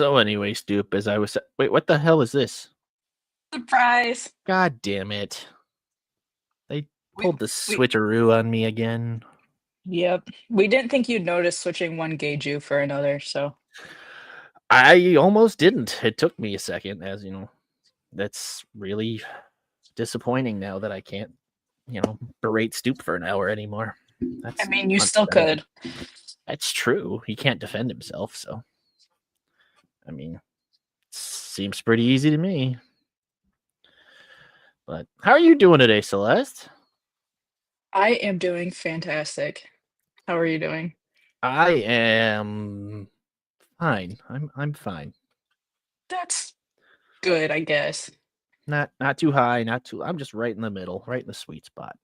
So anyway, Stoop, as I was... Wait, what the hell is this? Surprise! God damn it. They We, pulled the we, switcheroo on me again. yep. We didn't think you'd notice switching one gay Jew for another, so. I almost didn't. It took me a second, as you know. That's really disappointing now that I can't, berate Stoop for an hour anymore. I That's mean, you still unfair. could. That's true. He can't defend himself, so. I mean, seems pretty easy to me. But how are you doing today, Celeste? I am doing fantastic. How are you doing? I am fine. I'm fine. That's good, I guess. Not too high, not too. I'm just right in the middle, right in the sweet spot.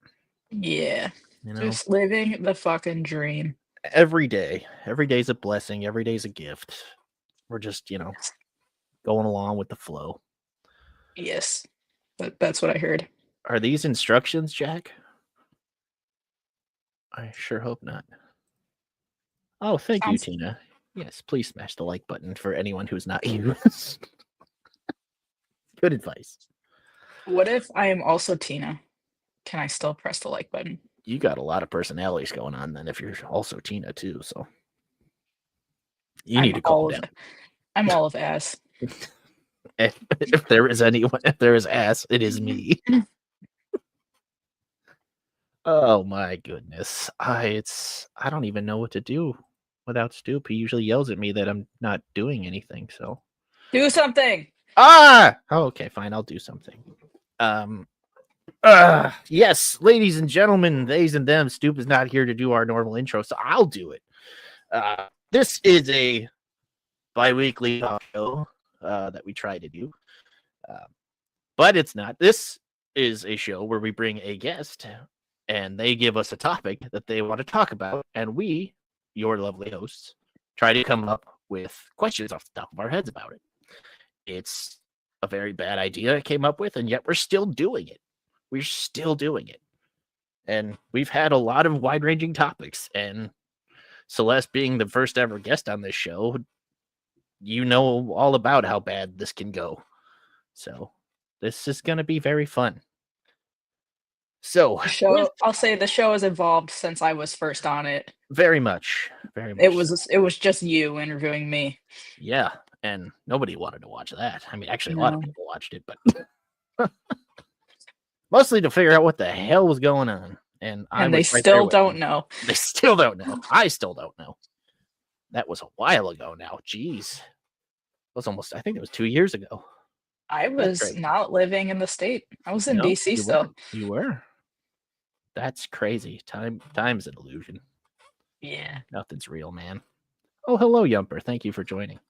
Yeah. You know, Just living the fucking dream. every day's a blessing. Every day's a gift. We're just, going along with the flow. Yes. That's what I heard. Are these instructions, Jack? I sure hope not. Oh, thank you, Sounds. Tina. Yes, please smash the like button for anyone who's not you. Good advice. What if I am also Tina? Can I still press the like button? You got a lot of personalities going on then if you're also Tina too, so you need I'm to calm all of down. I'm all of ass. If there is anyone, if there is ass, it is me. Oh my goodness. I don't even know what to do without Stoop. He usually yells at me that I'm not doing anything, so. Do something. Ah! Oh, okay, fine, I'll do something. Yes, ladies and gentlemen, theys and them, Stoop is not here to do our normal intro, so I'll do it. This is a bi-weekly talk show that we try to do. But it's not. This is a show where we bring a guest and they give us a topic that they want to talk about, and we, your lovely hosts, try to come up with questions off the top of our heads about it. It's a very bad idea I came up with, and yet we're still doing it. We're still doing it. And we've had a lot of wide-ranging topics, and Celeste being the first ever guest on this show, you know all about how bad this can go. So this is going to be very fun. So I'll say the show has evolved since I was first on it. very much. It was just you interviewing me. Yeah, and nobody wanted to watch that. I mean, actually, a lot of No. people watched it, but mostly to figure out what the hell was going on. And I And they was right there still with don't them. know. They still don't know. I still don't know. That was a while ago now. Jeez. It was almost, I think it was 2 years ago. I was not living in the state. I was in No, DC you still. weren't. You were. That's crazy. Time's an illusion. Yeah. Nothing's real, man. Oh, hello, Yumper. Thank you for joining.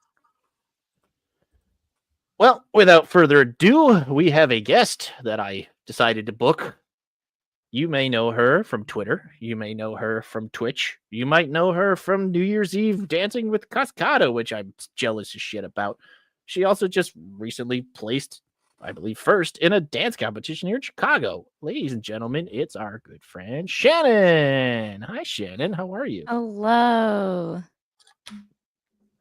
Well, without further ado, we have a guest that I decided to book. You may know her from Twitter. You may know her from Twitch. You might know her from New Year's Eve Dancing with Cascada, which I'm jealous as shit about. She also just recently placed, I believe, first in a dance competition here in Chicago. Ladies and gentlemen, it's our good friend Shannon. Hi, Shannon. How are you? Hello.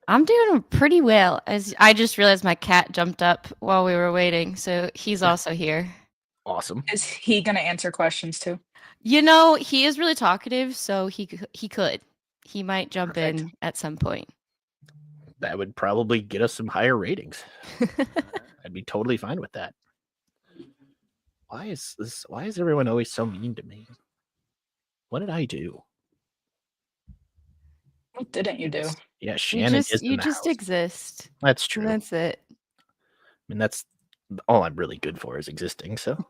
I'm doing pretty well. As I just realized my cat jumped up while we were waiting, so he's also here. Awesome. Is he gonna answer questions too? You know, he is really talkative, so he could. He might jump Perfect. in at some point. That would probably get us some higher ratings. I'd be totally fine with that. Why is everyone always so mean to me? What did I do? What didn't you do? Yeah, Shannon you just exist. That's true. That's it. I mean, that's all I'm really good for is existing. So,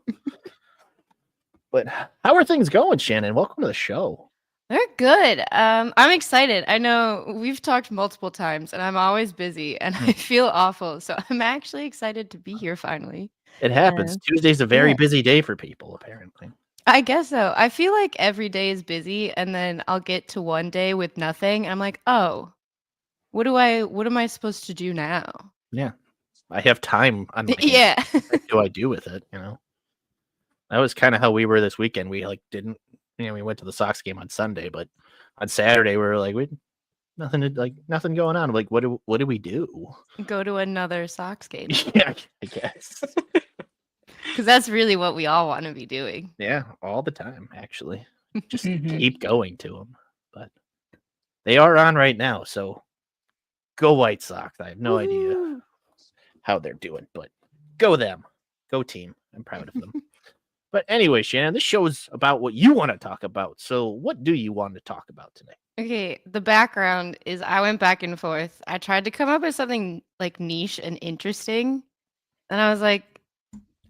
but how are things going, Shannon? Welcome to the show. They're good. I'm excited. I know we've talked multiple times, and I'm always busy, and I feel awful. So I'm actually excited to be here finally. It happens. Tuesday's a very busy day for people, apparently. I guess so. I feel like every day is busy, and then I'll get to one day with nothing. And I'm like, oh, what am I supposed to do now? Yeah. I have time on my yeah. What do I do with it? That was kind of how we were this weekend. We we went to the Sox game on Sunday, but on Saturday we were like, nothing going on. I'm like, what do we do? Go to another Sox game. Yeah, I guess. Because that's really what we all want to be doing. Yeah, all the time, actually. Just Mhm. keep going to them. But they are on right now, so go White Sox. I have no idea Woohoo! how they're doing, but go them. Go team. I'm proud of them. But anyway, Shannon, this show is about what you want to talk about. So what do you want to talk about today? Okay, the background is I went back and forth. I tried to come up with something like niche and interesting. And I was like,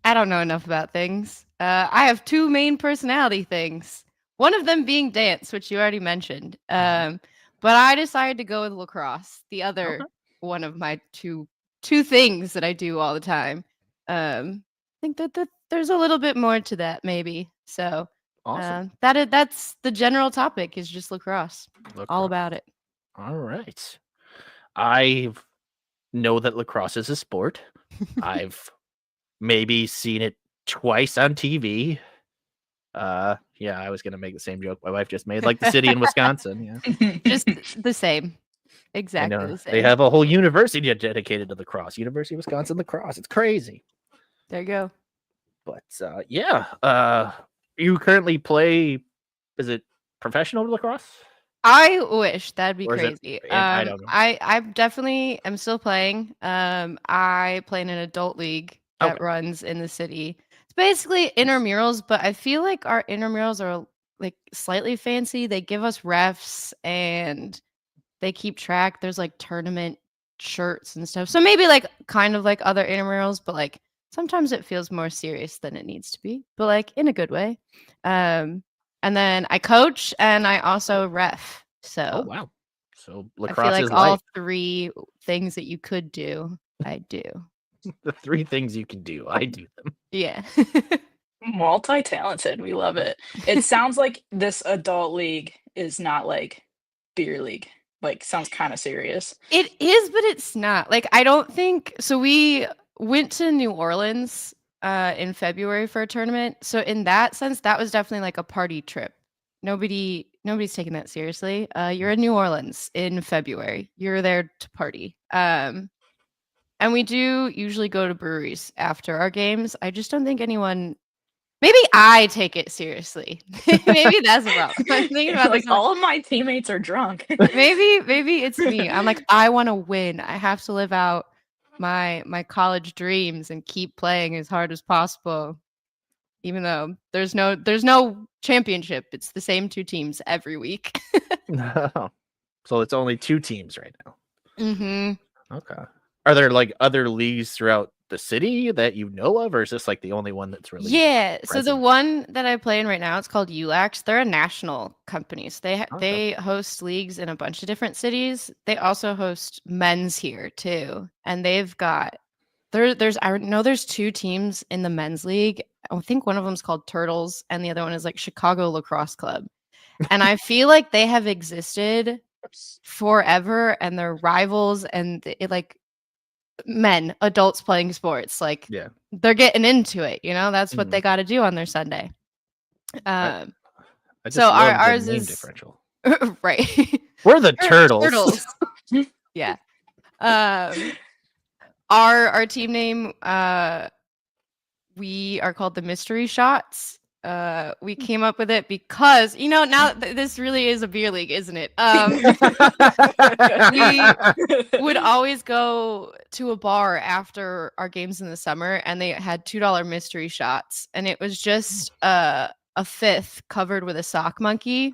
I don't know enough about things. I have two main personality things. One of them being dance, which you already mentioned. But I decided to go with lacrosse. The other Okay. one of my two things that I do all the time. I think that there's a little bit more to that, maybe. So Awesome. that's the general topic is just lacrosse. All Lacrosse. about it. All right. I know that lacrosse is a sport. I've maybe seen it twice on TV. Yeah, I was gonna make the same joke my wife just made, like the city in Wisconsin. Yeah, Just the same. I Exactly know the same. they have a whole university dedicated to lacrosse. University of Wisconsin lacrosse. It's crazy. There you go. But yeah, you currently play. Is it professional lacrosse? I wish that'd be Or is it- crazy. I don't know. I definitely am still playing. I play in an adult league that Okay. runs in the city. It's basically intramurals, but I feel like our intramurals are like slightly fancy. They give us refs and they keep track. There's like tournament shirts and stuff. So maybe like kind of like other intramurals, but like sometimes it feels more serious than it needs to be, but like in a good way. And then I coach and I also ref. Oh So wow! So I feel lacrosse like is all life. three things that you could do, I do. The three things you can do, I do them. Yeah. Multi-talented. We love it. It sounds like this adult league is not like beer league. Like sounds kind of serious. It is, but it's not. Like I don't think so. We went to New Orleans in February for a tournament. So in that sense, that was definitely like a party trip. Nobody's taking that seriously. You're in New Orleans in February. You're there to party. And we do usually go to breweries after our games. I just don't think anyone. Maybe I take it seriously. Maybe that's the problem. I'm thinking about Like this. I'm like, all of my teammates are drunk. maybe it's me. I'm like, I want to win. I have to live out my college dreams and keep playing as hard as possible. Even though there's no championship. It's the same two teams every week. So it's only two teams right now. Mm-hmm. Okay. Are there like other leagues throughout the city that you know of, or is this like the only one that's really? Yeah. So the present? one that I play in right now, it's called ULAX. They're a national company. So Okay. they host leagues in a bunch of different cities. They also host men's here too, and they've got I know there's two teams in the men's league. I think one of them's called Turtles, and the other one is like Chicago Lacrosse Club. And I feel like they have existed forever, and they're rivals, and like adults playing sports. Like Yeah. they're getting into it, that's what Mhm. they got to do on their Sunday. I just So love ours the name is differential. right. We're the turtles. Yeah. Our team name, we are called the Mystery Shots. We came up with it because now this really is a beer league, isn't it? We would always go to a bar after our games in the summer, and they had $2 mystery shots, and it was just a fifth covered with a sock monkey.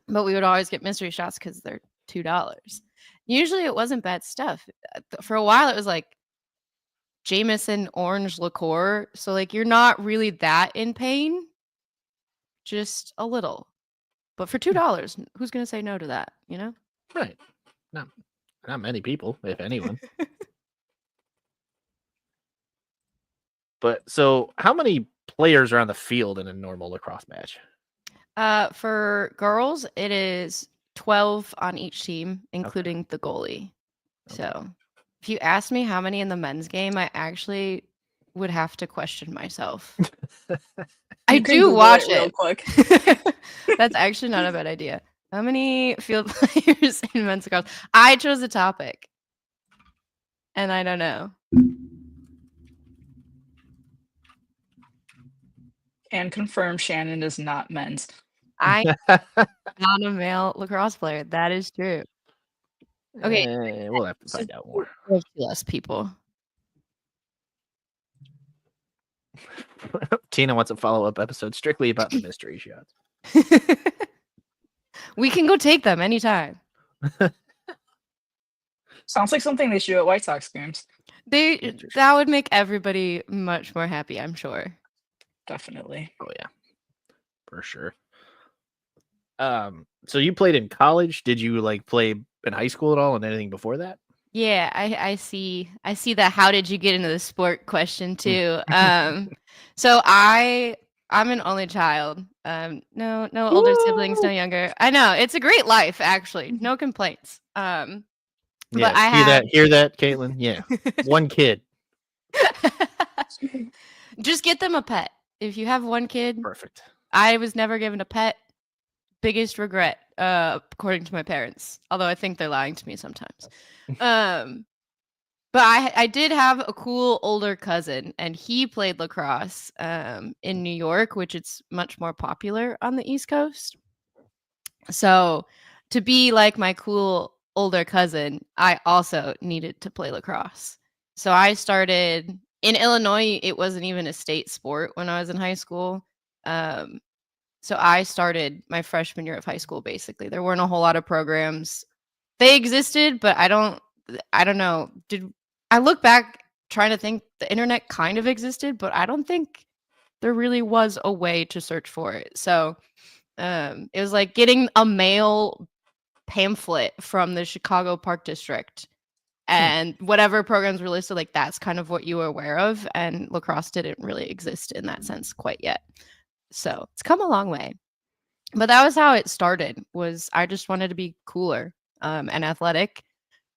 But we would always get mystery shots because they're $2. Usually, it wasn't bad stuff. For a while, it was like Jameson orange liqueur. So like you're not really that in pain, just a little. But for $2, who's gonna say no to that? Right. Not many people, if anyone. But so, how many players are on the field in a normal lacrosse match? For girls, it is 12 on each team, including the goalie. Okay. So if you ask me how many in the men's game, I actually would have to question myself. I You can do Google watch it real it. quick. That's actually not a bad idea. How many field players in men's lacrosse? I chose the topic, and I don't know. And confirm Shannon is not men's. I'm not a male lacrosse player. That is true. Okay. We'll have to find out more. Less people. Tina wants a follow-up episode strictly about the mystery shots. We can go take them anytime. Sounds like something they should do at White Sox games. That would make everybody much more happy, I'm sure. Definitely. Oh yeah, for sure. So you played in college. Did you like play in high school at all, and anything before that? Yeah, I see that. How did you get into the sport question too? So I'm an only child. No older siblings, no younger. I know it's a great life, actually. No complaints. But Yeah, hear that, Caitlin? Yeah, one kid. Just get them a pet. If you have one kid, Perfect. I was never given a pet. Biggest regret, according to my parents. Although I think they're lying to me sometimes. But I did have a cool older cousin, and he played lacrosse in New York, which it's much more popular on the East Coast. So to be like my cool older cousin, I also needed to play lacrosse. So I started in Illinois. It wasn't even a state sport when I was in high school. So I started my freshman year of high school, basically. There weren't a whole lot of programs. They existed, but I don't know. I look back trying to think the internet kind of existed, but I don't think there really was a way to search for it. So it was like getting a mail pamphlet from the Chicago Park District, and whatever programs were listed, like that's kind of what you were aware of. And lacrosse didn't really exist in that sense quite yet. So it's come a long way. But that was how it started, was I just wanted to be cooler and athletic.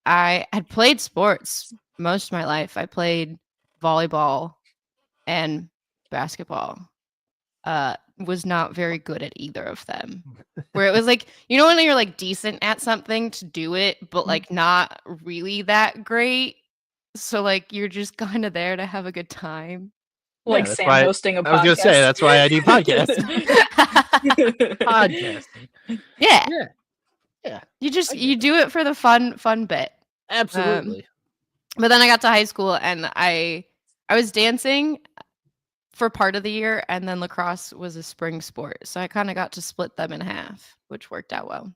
I had played sports most of my life. I played volleyball and basketball. Was not very good at either of them. Where it was like, you know, when you're like decent at something to do it, but like not really that great. So like you're just kind of there to have a good time. Like Sam hosting a podcast. I was gonna say that's why I do podcasts. Podcasting. Yeah. Yeah. You do it for the fun bit. Absolutely. But then I got to high school and I was dancing for part of the year, and then lacrosse was a spring sport. So I kind of got to split them in half, which worked out well.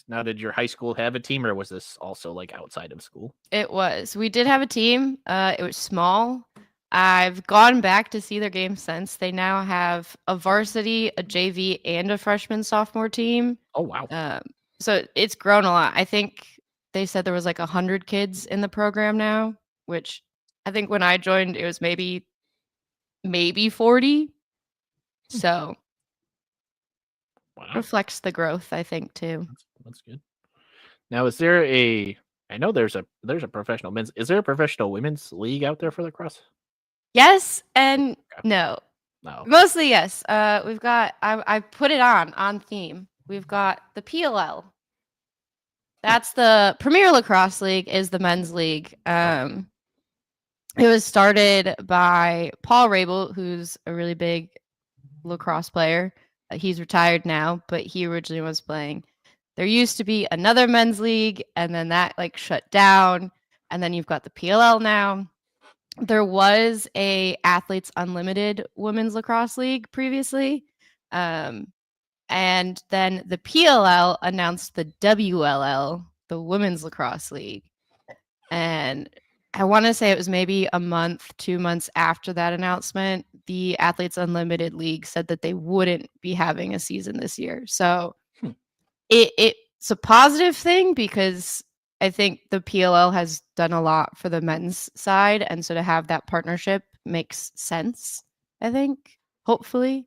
Now, did your high school have a team, or was this also like outside of school? It was. We did have a team. It was small. I've gone back to see their games since. They now have a varsity, a JV, and a freshman sophomore team. Oh, wow. So it's grown a lot. I think they said there was like 100 kids in the program now, which I think when I joined, it was maybe 40. So reflects the growth, I think, too. That's good. Now, is there I know there's a professional men's. Is there a professional women's league out there for lacrosse? Yes and no. No. Mostly yes. We've got I put it on theme. We've got the PLL. That's the Premier Lacrosse League, is the men's league. It was started by Paul Rabel, who's a really big lacrosse player. He's retired now, but he originally was playing. There used to be another men's league, and then that like shut down. And then you've got the PLL now. There was a Athletes Unlimited Women's Lacrosse League previously. And then the PLL announced the WLL, the Women's Lacrosse League. And I want to say it was maybe a month, 2 months after that announcement, the Athletes Unlimited League said that they wouldn't be having a season this year. So it's a positive thing, because I think the PLL has done a lot for the men's side. And so to have that partnership makes sense, I think, hopefully.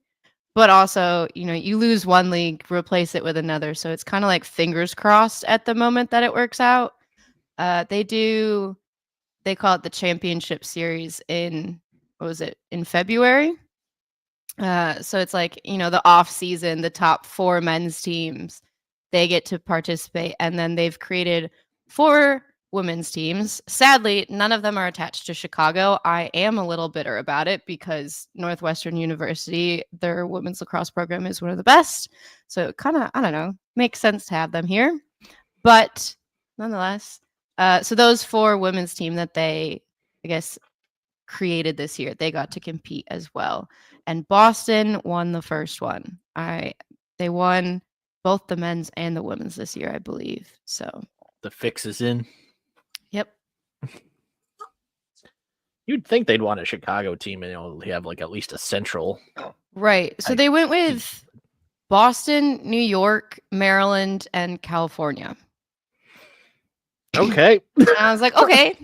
But also, you know, you lose one league, replace it with another. So it's kind of like fingers crossed at the moment that it works out. They call it the Championship Series in February? So it's like, you know, the off season, the top 4 men's teams they get to participate. And then they've created 4 women's teams. Sadly, none of them are attached to Chicago. I am a little bitter about it because Northwestern University, their women's lacrosse program is one of the best. So it kind of, I don't know, makes sense to have them here. But nonetheless, so those 4 women's team that they, I guess, created this year, they got to compete as well. And Boston won the first one. They won both the men's and the women's this year, I believe. So The fix is in. Yep. You'd think they'd want a Chicago team and have like at least a central. Right. So they went with Boston, New York, Maryland, and California. Okay. And I was like, okay,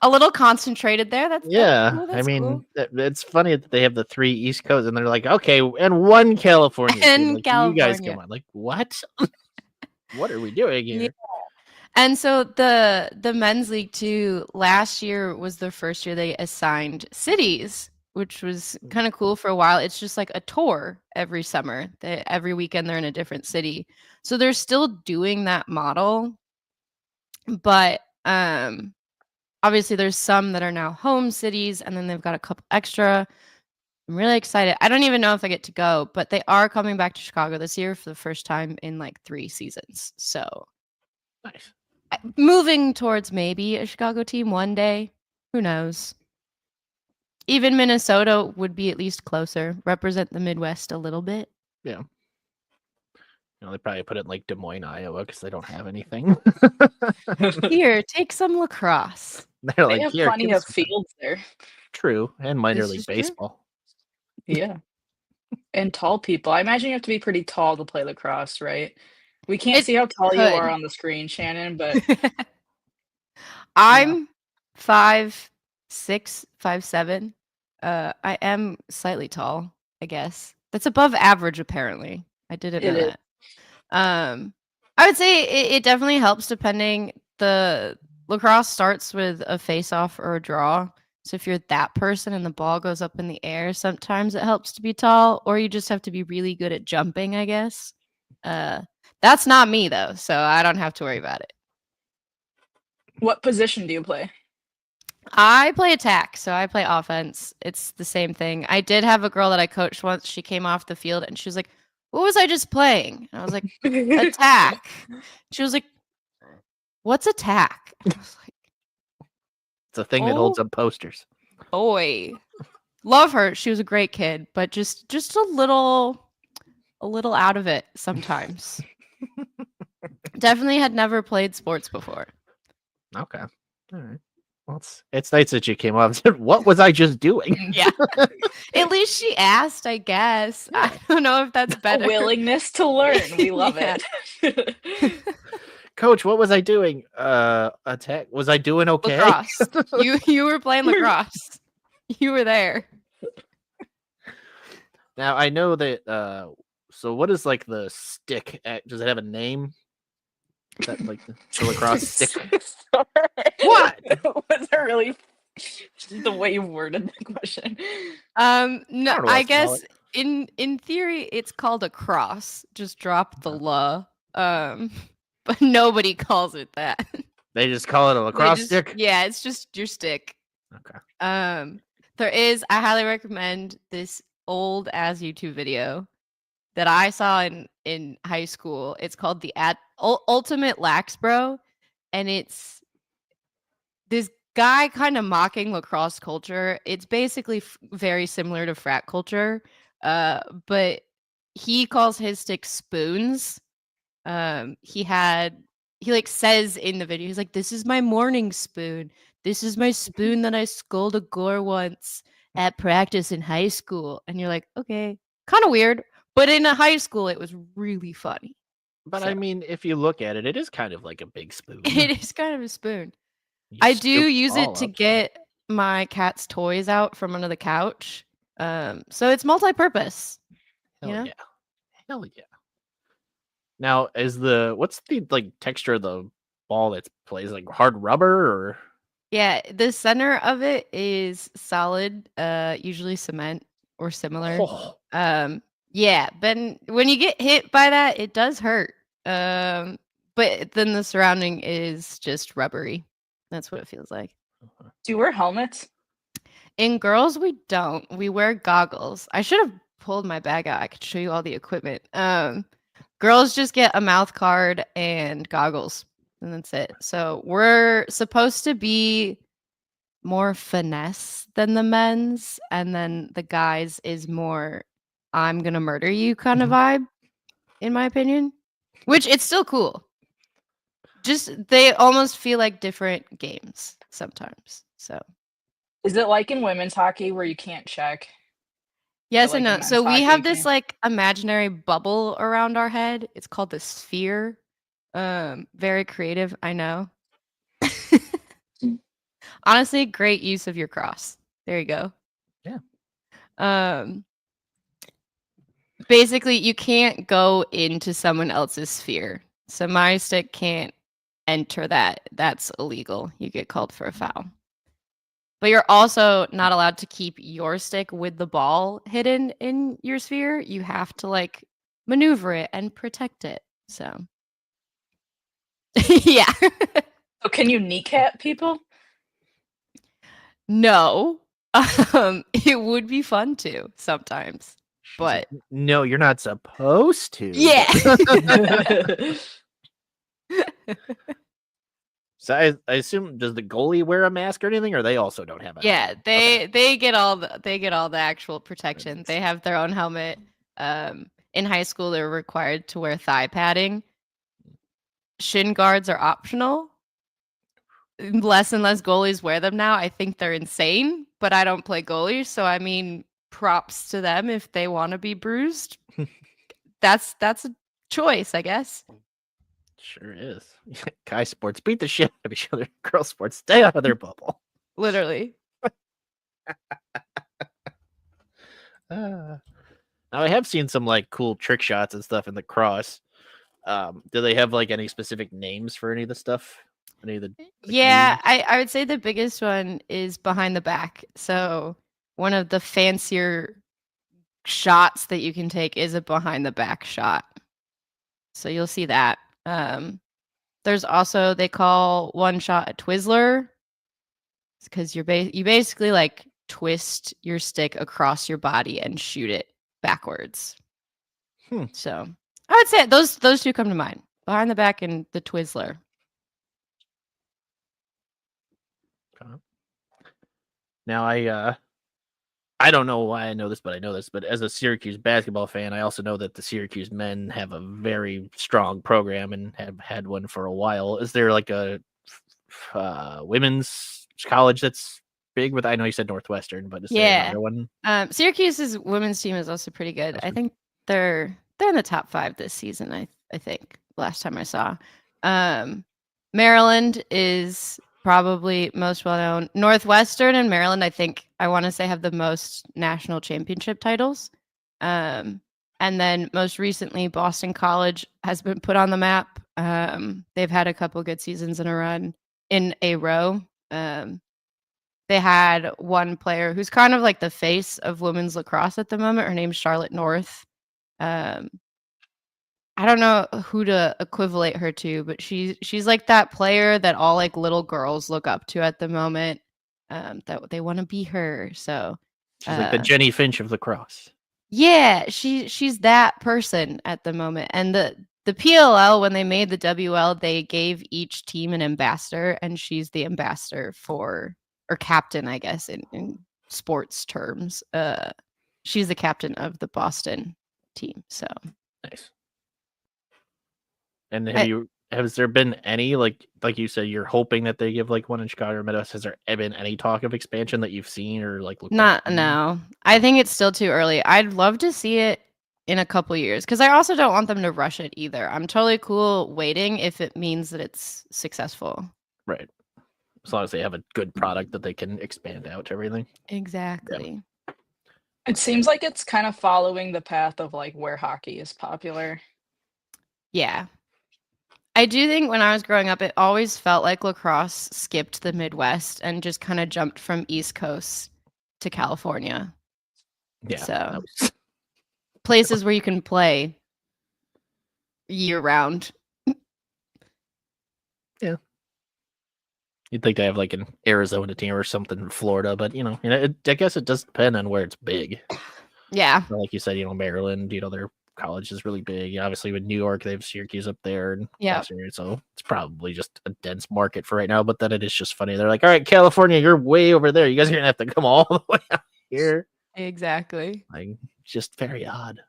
a little concentrated there. That's cool, I that's mean, cool. it's funny that they have the 3 East Coast, and they're like, okay, and 1 California. team. And Like, you guys California. come on. Like, what? What are we doing here? Yeah. And so the men's league too, last year was the first year they assigned cities, which was kind of cool for a while. It's just like a tour every summer. Every weekend they're in a different city. So they're still doing that model. But obviously there's some that are now home cities, and then they've got a couple extra. I'm really excited. I don't even know if I get to go, but they are coming back to Chicago this year for the first time in like 3 seasons. So Nice. moving towards maybe a Chicago team one day. Who knows? Even Minnesota would be at least closer, represent the Midwest a little bit. Yeah. They probably put it in like Des Moines, Iowa, because they don't have anything. Here, take some lacrosse. They're They like, have here, plenty give of us some-" fields there. True, and minor This league is true. baseball. Yeah. And tall people. I imagine you have to be pretty tall to play lacrosse, right? We can't It see how tall you could. are on the screen, Shannon, but I'm 5'6", 5'7". I am slightly tall, I guess. That's above average, apparently. I didn't know it is. that. I would say it definitely helps depending. The lacrosse starts with a face-off or a draw. So if you're that person and the ball goes up in the air, sometimes it helps to be tall, or you just have to be really good at jumping, I guess. That's not me though, so I don't have to worry about it. What position do you play? I play attack, so I play offense. It's the same thing. I did have a girl that I coached once. She came off the field and she was like, "What was I just playing?" And I was like, "Attack." She was like, "What's attack?" And I was like, It's a thing that holds Oh. up posters. "Boy, love her. She was a great kid, but just a little out of it sometimes." Definitely had never played sports before. Okay. All right. Well, it's nice that you came up and said, "What was I just doing?" Yeah. At least she asked, I guess. I don't know if that's A better. willingness to learn. We love Yeah. it. Coach, what was I doing? Attack. Was I doing okay? Lacrosse. You were playing lacrosse. You were there. Now I know that. So what is like the stick? Does it have a name? Is that like the lacrosse stick? Sorry. What? Was it really the way you worded the question? No, don't know what I else to call guess in theory it's called a cross. Just drop the la. But nobody calls it that. They just call it a They lacrosse just- stick. Yeah, it's just your stick. Okay. I highly recommend this old ass YouTube video that I saw in high school. It's called the Ultimate Lax Bro, and it's this guy kind of mocking lacrosse culture. It's basically very similar to frat culture, but he calls his sticks spoons. He like says in the video, he's like, "This is my morning spoon. This is my spoon that I scolded a gore once at practice in high school." And you're like, okay, kind of weird. But in a high school, it was really funny. But So- I mean, if you look at it, it is kind of like a big spoon. It is kind of a spoon. You I do scoop use it all to up. get my cat's toys out from under the couch. So it's multi-purpose. Hell you know? yeah. Hell yeah. Now, what's the like texture of the ball that plays, like hard rubber or? Yeah, the center of it is solid, usually cement or similar. Oh, Yeah, but when you get hit by that, it does hurt. But then the surrounding is just rubbery. That's what it feels like. Do you wear helmets? In girls, we don't. We wear goggles. I should have pulled my bag out. I could show you all the equipment. Girls just get a mouth guard and goggles, and that's it. So we're supposed to be more finesse than the men's, and then the guys is more I'm gonna murder you kind of vibe, in my opinion. Which it's still cool. Just they almost feel like different games sometimes. So Is it like in women's hockey where you can't check? yes like and in no. men's So we hockey, have you this can? like imaginary bubble around our head. It's called the sphere. Very creative, I know. Honestly, great use of your cross. There you go. Yeah. Basically, you can't go into someone else's sphere. So my stick can't enter that. That's illegal. You get called for a foul. But you're also not allowed to keep your stick with the ball hidden in your sphere. You have to like maneuver it and protect it. So yeah. So can you kneecap people? No. It would be fun to sometimes. She's But like, no, you're not supposed to. yeah. So I assume, does the goalie wear a mask or anything, or they also don't have it? Yeah, Okay. they get all the actual protection. Nice. They have their own helmet. In high school they're required to wear thigh padding. Shin guards are optional. Less and less goalies wear them now. I think they're insane, but I don't play goalie, so I mean props to them if they want to be bruised. That's a choice, I guess. Sure is. Guy sports beat the shit out of each other. Girl sports stay out of their bubble. Literally. Now I have seen some like cool trick shots and stuff in the cross. Do they have like any specific names for any of the stuff? Any of the Yeah, moves? I would say the biggest one is behind the back. So one of the fancier shots that you can take is a behind the back shot. So you'll see that. There's also they call one shot a Twizzler because you basically like twist your stick across your body and shoot it backwards. So I would say those two come to mind: behind the back and the Twizzler. Now I don't know why I know this, but I know this. But as a Syracuse basketball fan, I also know that the Syracuse men have a very strong program and have had one for a while. Is there like a women's college that's big with? I know you said Northwestern, but is there another one? Syracuse's women's team is also pretty good. I think they're in the top 5 this season. I think last time I saw. Maryland is probably most well known. Northwestern and Maryland, I think I want to say have the most national championship titles. And then most recently, Boston College has been put on the map. They've had a couple good seasons in a row. They had one player who's kind of like the face of women's lacrosse at the moment. Her name's Charlotte North. I don't know who to equivalent her to, but she's like that player that all like little girls look up to at the moment. That they want to be her. So she's like the Jenny Finch of lacrosse. Yeah, she's that person at the moment. And the PLL, when they made the WL, they gave each team an ambassador, and she's the ambassador for, or captain, I guess, in sports terms. She's the captain of the Boston team. So nice. And has there been any like you said, you're hoping that they give like one in Chicago or Midwest? Has there been any talk of expansion that you've seen or like looked at? No. I think it's still too early. I'd love to see it in a couple years because I also don't want them to rush it either. I'm totally cool waiting if it means that it's successful. Right. As long as they have a good product that they can expand out to everything. Exactly. Yeah. It seems like it's kind of following the path of like where hockey is popular. Yeah. I do think when I was growing up, it always felt like lacrosse skipped the Midwest and just kind of jumped from East Coast to California. Yeah. So places where you can play year round. You'd think they have like an Arizona team or something in Florida, but I guess it does depend on where it's big. Yeah. Like you said, Maryland, their college is really big. Obviously, with New York, they have Syracuse up there, and Yeah. so it's probably just a dense market for right now. But then it is just funny. They're like, "All right, California, you're way over there. You guys are gonna have to come all the way out here." Exactly. Like, just very odd.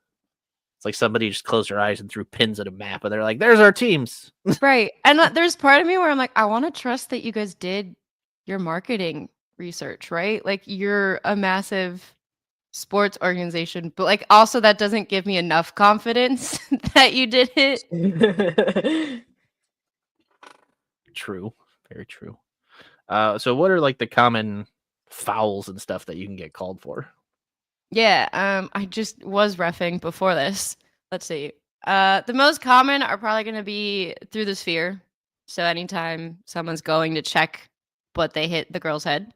It's like somebody just closed their eyes and threw pins at a map, and they're like, "There's our teams." Right. And there's part of me where I'm like, I want to trust that you guys did your marketing research, right? Like you're a massive sports organization, but like also that doesn't give me enough confidence that you did it. True, very true. So what are like the common fouls and stuff that you can get called for? Yeah, I just was reffing before this. Let's see. The most common are probably going to be through the sphere. So anytime someone's going to check, but they hit the girl's head,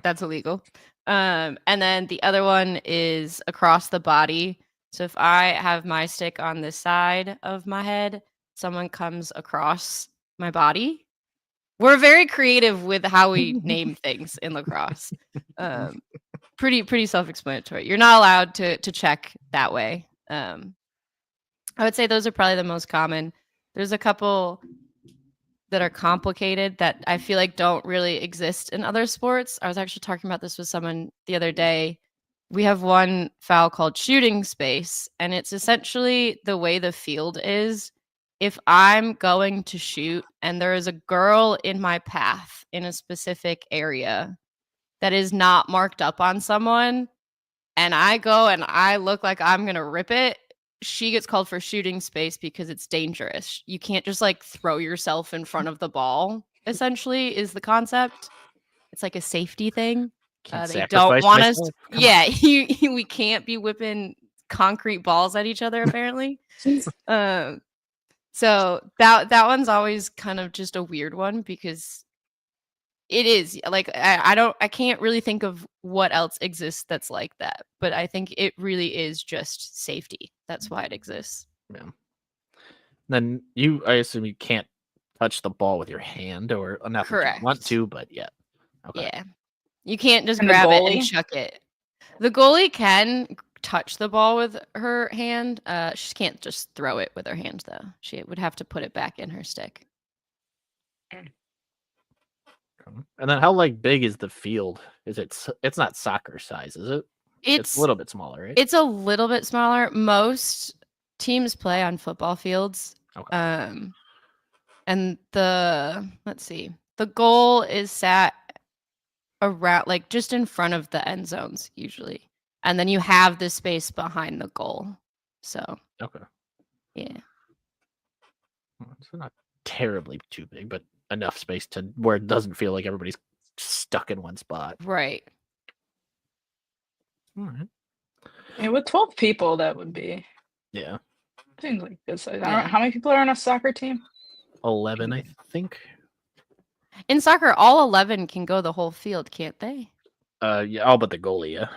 that's illegal. And then the other one is across the body. So if I have my stick on this side of my head, someone comes across my body. We're very creative with how we name things in lacrosse. Pretty self-explanatory. You're not allowed to check that way. I would say those are probably the most common. There's a couple that are complicated that I feel like don't really exist in other sports. I was actually talking about this with someone the other day. We have one foul called shooting space, and it's essentially the way the field is. If I'm going to shoot and there is a girl in my path in a specific area that is not marked up on someone, and I go and I look like I'm going to rip it, she gets called for shooting space because it's dangerous. You can't just like throw yourself in front of the ball, essentially, is the concept. It's like a safety thing. Can't They don't sacrifice want us. myself. Come on. Yeah, we can't be whipping concrete balls at each other, apparently. So that one's always kind of just a weird one because it is like I can't really think of what else exists that's like that, but I think it really is just safety. That's why it exists. Yeah. Then I assume you can't touch the ball with your hand, or not that you want Correct. to, but yeah. Okay. Yeah. You can't just And the grab it and goalie? chuck it. The goalie can touch the ball with her hand. She can't just throw it with her hand though. She would have to put it back in her stick. And then how like big is the field? It's not soccer size, is it? It's a little bit smaller, right? It's a little bit smaller. Most teams play on football fields. Okay. And let's see, the goal is sat around like just in front of the end zones usually, and then you have the space behind the goal. So Okay. yeah, It's not terribly too big, but enough space to where it doesn't feel like everybody's stuck in one spot. right. All right. Yeah, with 12 people, that would be Yeah. seems like good size. I don't Yeah. know how many people are on a soccer team. 11, I think. In soccer, all 11 can go the whole field, can't they? Yeah, all but the goalie, yeah.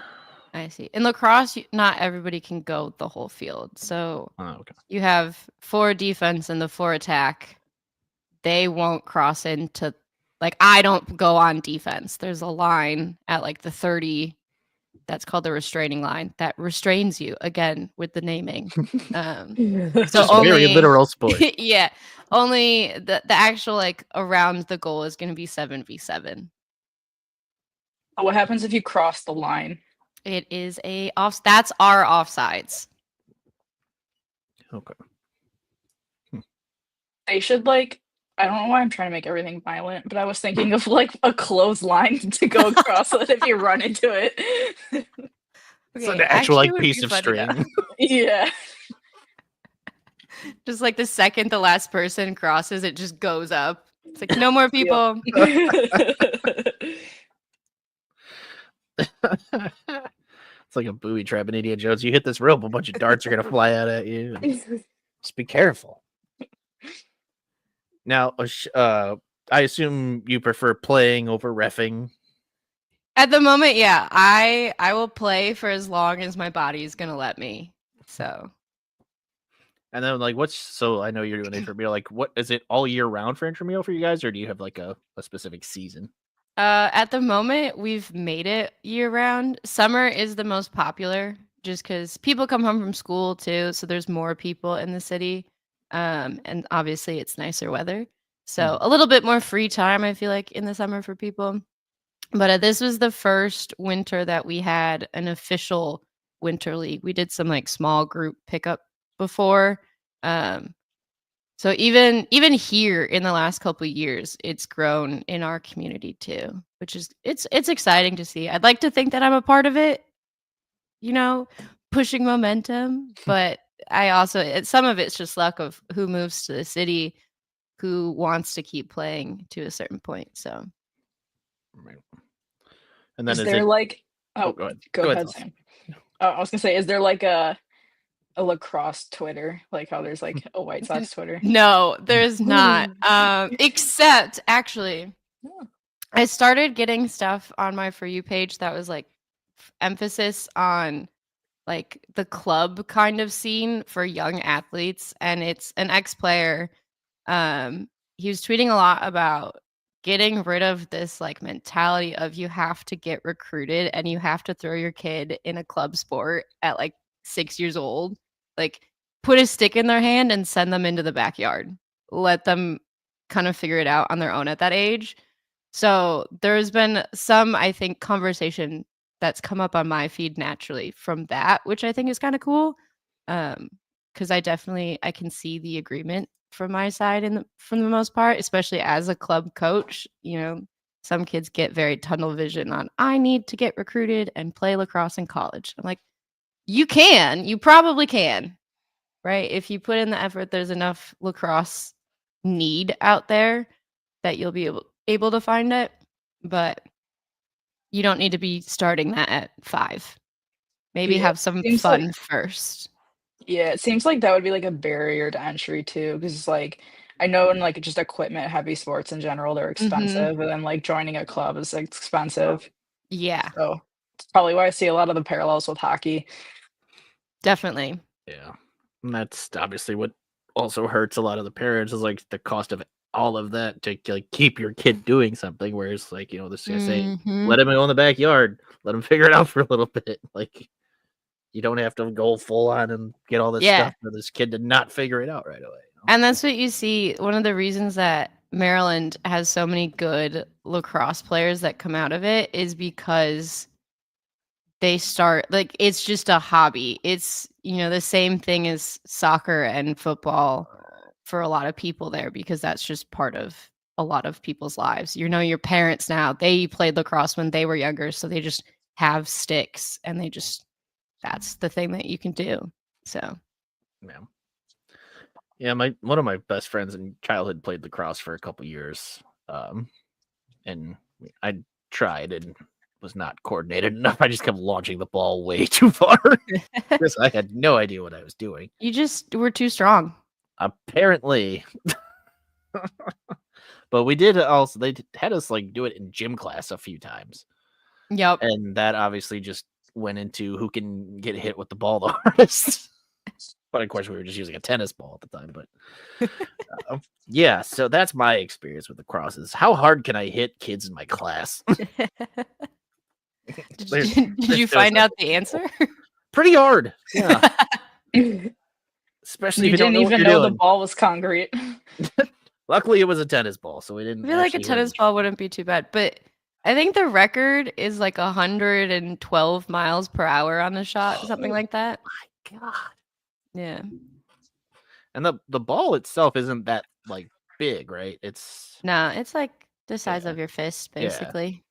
I see. In lacrosse, not everybody can go the whole field. So Oh, okay. you have 4 defense and the 4 attack. They won't cross into, like, I don't go on defense. There's a line at like the 30 that's called the restraining line that restrains you, again with the naming. So It's a very literal sport. yeah, only the actual like around the goal is going to be 7v7. What happens if you cross the line? It is that's our offsides. Okay. They should like. I don't know why I'm trying to make everything violent, but I was thinking of like a clothesline to go across so that if you run into it. It's an actual like piece of funny, string. Yeah. Just like the second the last person crosses, it just goes up. It's like no more people. It's like a booby trap in Indiana Jones. You hit this rope, a bunch of darts are gonna fly out at you. Just be careful. Now, I assume you prefer playing over reffing. At the moment, yeah, I will play for as long as my body is gonna let me. So And then like so I know you're doing intramural. Like what is it all year round for intramural for you guys, or do you have like a specific season? At the moment, we've made it year round. Summer is the most popular just because people come home from school too. So there's more people in the city. And obviously it's nicer weather. So a little bit more free time, I feel like, in the summer for people. But this was the first winter that we had an official winter league. We did some like small group pickup before. Um, so even here in the last couple of years, it's grown in our community too, which is it's exciting to see. I'd like to think that I'm a part of it, you know, pushing momentum, but I also some of it's just luck of who moves to the city, who wants to keep playing to a certain point. So Right. And then Is is there it? like Oh, go ahead. go ahead, Tom. Sam. Oh, I was gonna say, is there like a lacrosse Twitter, like how there's like a White Sox Twitter? no, there's not. Except actually, Yeah. I started getting stuff on my For You page that was like emphasis on like the club kind of scene for young athletes, and it's an ex-player. He was tweeting a lot about getting rid of this like mentality of you have to get recruited and you have to throw your kid in a club sport at like 6 years old. Like put a stick in their hand and send them into the backyard. Let them kind of figure it out on their own at that age. So there's been some, I think, conversation that's come up on my feed naturally from that, which I think is kind of cool. Because I can see the agreement from my side from the most part, especially as a club coach. Some kids get very tunnel vision on I need to get recruited and play lacrosse in college. I'm like, you probably can, right? If you put in the effort, there's enough lacrosse need out there that you'll be able to find it, but you don't need to be starting that at 5. Maybe Yeah, have some seems like fun first. yeah, it seems like that would be like a barrier to entry too, because like I know in like just equipment heavy sports in general, they're Mhm. expensive, and then like joining a club is expensive. Yeah, So it's probably why I see a lot of the parallels with hockey. definitely. Yeah, and that's obviously what also hurts a lot of the parents is like the cost of all of that to like keep your kid doing something. Whereas like this guy say, Mhm. let him go in the backyard, let him figure it out for a little bit. Like you don't have to go full on and get all this Yeah, stuff for this kid to not figure it out right away. and that's what you see. One of the reasons that Maryland has so many good lacrosse players that come out of it is because they start like it's just a hobby. It's the same thing as soccer and football for a lot of people there because that's just part of a lot of people's lives. Your parents now, they played lacrosse when they were younger, so they just have sticks and that's the thing that you can do. So, Yeah. Yeah, one of my best friends in childhood played lacrosse for a couple years. And I tried and was not coordinated enough. I just kept launching the ball way too far because I had no idea what I was doing. you just were too strong. Apparently. But we did also, they had us like do it in gym class a few times. Yep. And that obviously just went into who can get hit with the ball the hardest. But of course, we were just using a tennis ball at the time. But yeah, so that's my experience with lacrosse. Is how hard can I hit kids in my class? Did you find out the answer? Pretty hard. Yeah. Especially if You you don't didn't know what even you're know the doing. ball was concrete. Luckily, it was a tennis ball, so we I didn't feel like a actually tennis ball wouldn't be too bad, but I think the record is like 112 miles per hour on the shot, something Oh like that. my god! Yeah. And the ball itself isn't that like big, right? It's No, it's like the size yeah, of your fist, yeah. basically.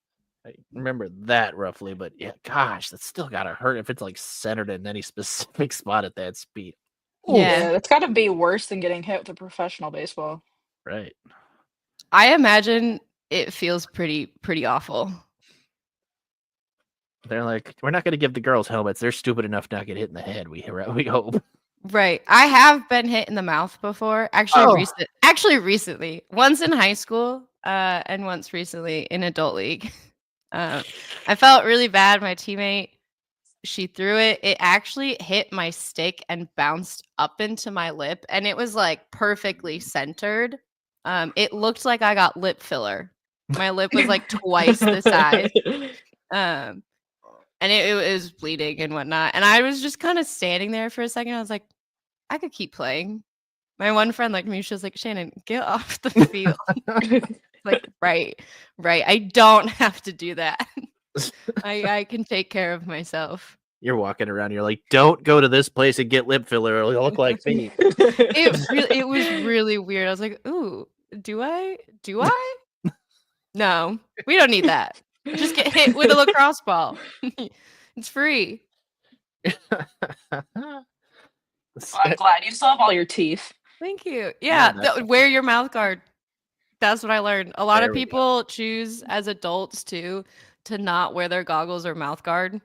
I remember that roughly, but yeah, gosh, that's still gotta hurt if it's like centered in any specific spot at that speed. Yeah. Yeah, Oof. that's gotta be worse than getting hit with a professional baseball. Right. I imagine it feels pretty awful. They're like, we're not gonna give the girls helmets. They're stupid enough not to get hit in the head. We hope. Right. I have been hit in the mouth before. Oh, Actually recently. Once in high school, and once recently in adult league. I felt really bad. My teammate She threw it. It actually hit my stick and bounced up into my lip, and it was like perfectly centered. It looked like I got lip filler. My lip was like twice the size. Um, and it was bleeding and whatnot. And I was just kind of standing there for a second. I was like, I could keep playing. My one friend looked at me. She was like, Shannon, get off the field. Like, right. I don't have to do that. I can take care of myself. You're walking around. You're like, don't go to this place and get lip filler. Or you'll look like me. It was really weird. I was like, ooh, do I? No, we don't need that. Just get hit with a lacrosse ball. It's free. I'm glad you still have all your teeth. Thank you. Yeah, wear your mouth guard. That's what I learned. A lot There of we people choose as adults too to not wear their goggles or mouth guard.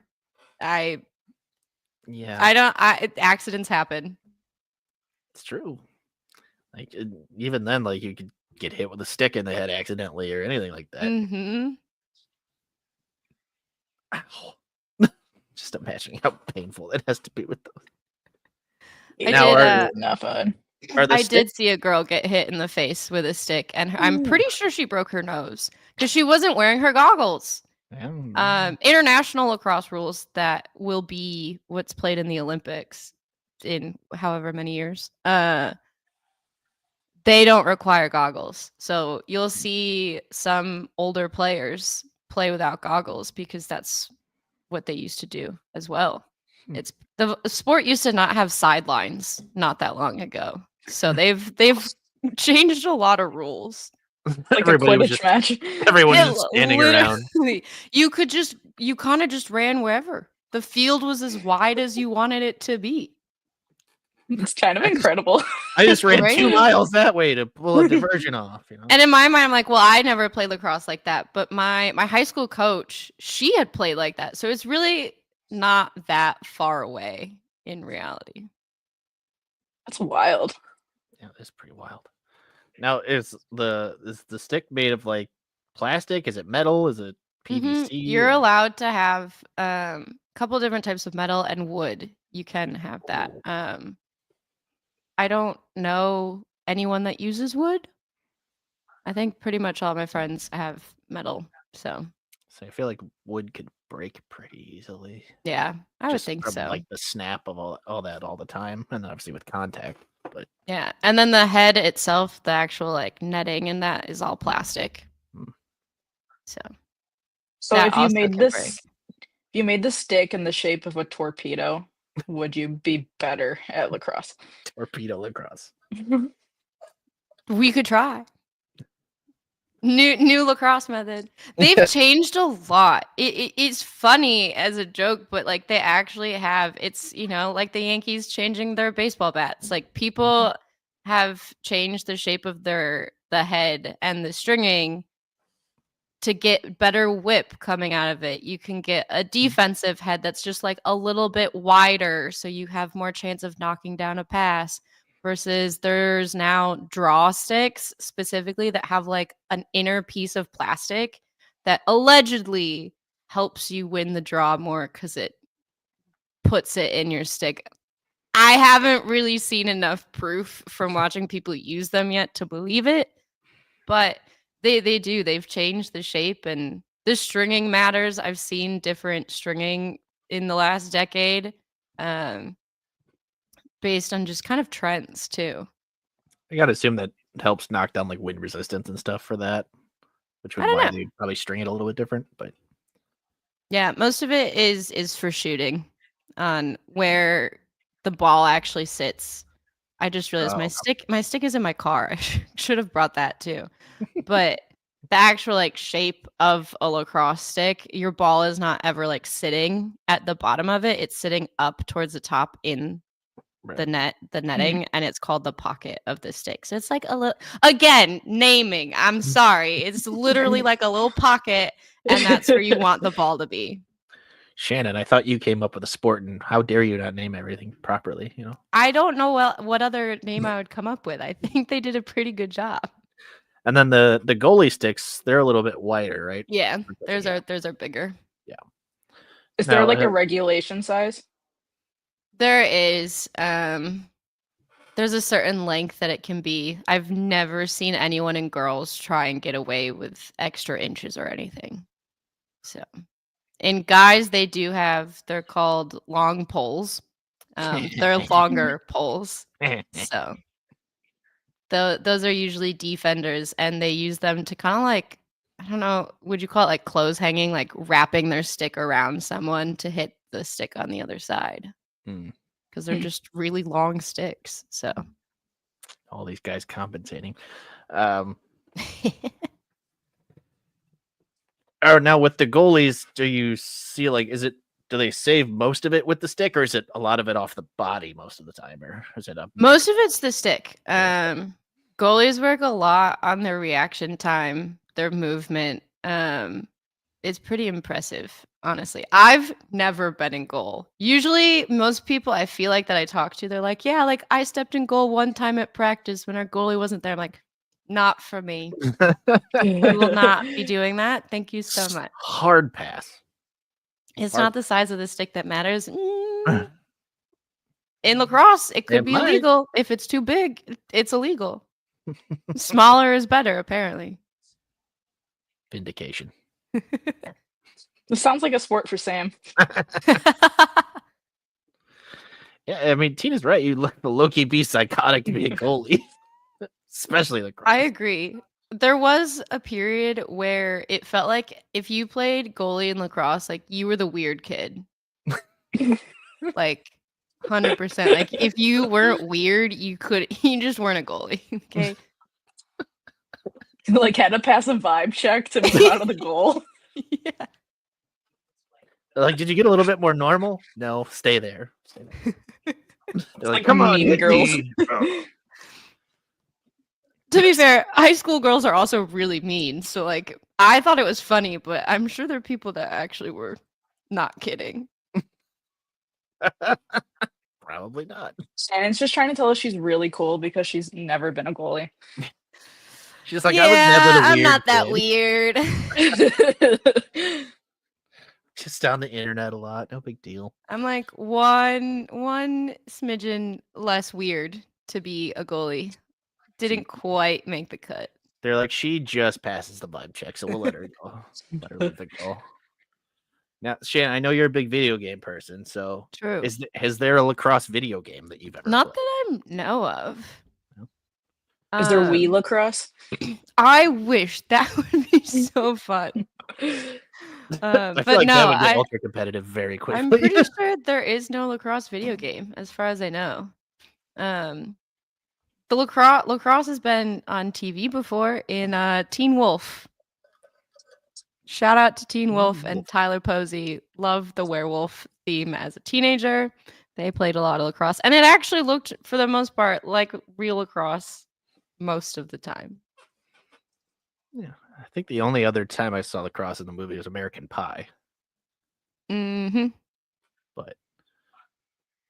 Accidents happen. It's true. Like even then, like you could get hit with a stick in the head accidentally or anything like that. Mm-hmm. Ow. Just imagining how painful it has to be with those. I did see a girl get hit in the face with a stick, and I'm pretty sure she broke her nose because she wasn't wearing her goggles. International lacrosse rules that will be what's played in the Olympics in however many years. They don't require goggles, so you'll see some older players play without goggles because that's what they used to do as well. It's the sport used to not have sidelines not that long ago, so they've changed a lot of rules. Like a Quidditch match. Everyone's just standing around. You kind of just ran wherever. The field was as wide as you wanted it to be. It's kind of incredible. I just ran 2 miles that way to pull a diversion off. You know? And in my mind, I'm like, well, I never played lacrosse like that. But my high school coach, she had played like that. So it's really not that far away in reality. That's wild. Yeah, it's pretty wild. Now, is the stick made of like plastic? Is it metal? Is it PVC? Mm-hmm. You're allowed to have a couple different types of metal and wood. You can have that. I don't know anyone that uses wood. I think pretty much all my friends have metal. So I feel like wood could break pretty easily. Yeah, I would think so. Like the snap of all that all the time, and obviously with contact. But yeah, and then the head itself, the actual like netting, and that is all plastic. So if you made the stick in the shape of a torpedo, would you be better at lacrosse? Torpedo lacrosse. We could try. New lacrosse method. They've changed a lot. It's funny as a joke, but like they actually have. It's like the Yankees changing their baseball bats. Like people have changed the shape of the head and the stringing to get better whip coming out of it. You can get a defensive head that's just like a little bit wider, so you have more chance of knocking down a pass. Versus there's now draw sticks specifically that have like an inner piece of plastic that allegedly helps you win the draw more because it puts it in your stick. I haven't really seen enough proof from watching people use them yet to believe it, but they do. They've changed the shape and the stringing matters. I've seen different stringing in the last decade. Based on just kind of trends too. I gotta assume that helps knock down like wind resistance and stuff for that, which would why they probably string it a little bit different. But yeah, most of it is for shooting on where the ball actually sits. I just realized my stick is in my car. I should have brought that too. But the actual like shape of a lacrosse stick, your ball is not ever like sitting at the bottom of it. It's sitting up towards the top in the netting, and it's called the pocket of the stick. So it's like a little, again, naming. I'm sorry. It's literally like a little pocket, and that's where you want the ball to be. Shannon, I thought you came up with a sport, and how dare you not name everything properly? I don't know what other name I would come up with. I think they did a pretty good job. And then the goalie sticks, they're a little bit wider, right? Yeah, theirs are bigger. Yeah. Is there Now, like a regulation size? There is. There's a certain length that it can be. I've never seen anyone in girls try and get away with extra inches or anything. So, in guys, they do have. They're called long poles. They're longer poles. So, those are usually defenders, and they use them to kind of like, I don't know, would you call it like clothes hanging, like wrapping their stick around someone to hit the stick on the other side? Because they're just really long sticks. So all these guys compensating. Or now with the goalies, do you see like do they save most of it with the stick, or is it a lot of it off the body most of the time, or is it a most of it's the stick. Yeah. Goalies work a lot on their reaction time, their movement. It's pretty impressive, honestly. I've never been in goal. Usually, most people I feel like that I talk to, they're like, yeah, like I stepped in goal one time at practice when our goalie wasn't there. I'm like, not for me. We will not be doing that. Thank you so much. Hard pass. It's not the size of the stick that matters. In lacrosse, it could be illegal. If it's too big, it's illegal. Smaller is better, apparently. Vindication. This sounds like a sport for Sam. Yeah, I mean, Tina's right. You look the low-key be psychotic to be a goalie, especially lacrosse. I agree. There was a period where it felt like if you played goalie in lacrosse, like you were the weird kid. Like 100%. Like if you weren't weird, you just weren't a goalie. Okay. Like had to pass a vibe check to move out of the goal. Yeah. Like, did you get a little bit more normal? No, stay there. They're like, like come on, Mean hit Girls. me. To be fair, high school girls are also really mean. So like I thought it was funny, but I'm sure there are people that actually were not kidding. Probably not. Shannon's just trying to tell us she's really cool because she's never been a goalie. She's like, I was never the I'm weird not that kid. weird. Just on the internet a lot. No big deal. I'm like one smidgen less weird to be a goalie. Didn't quite make the cut. They're like, she just passes the vibe check, so we'll let her go. Let her leave the goal. Now, Shannon, I know you're a big video game person, so True. Is there a lacrosse video game that you've ever Not played? that I know of. No? Is there Wii lacrosse? I wish that would be so fun. I But feel like that no, would get ultra competitive very quickly. I'm pretty sure there is no lacrosse video game, as far as I know. The lacrosse has been on TV before in Teen Wolf. Shout out to Teen Wolf and Tyler Posey. Love the werewolf theme as a teenager. They played a lot of lacrosse, and it actually looked, for the most part, like real lacrosse most of the time. Yeah, I think the only other time I saw lacrosse in the movie was American Pie. Mm-hmm. But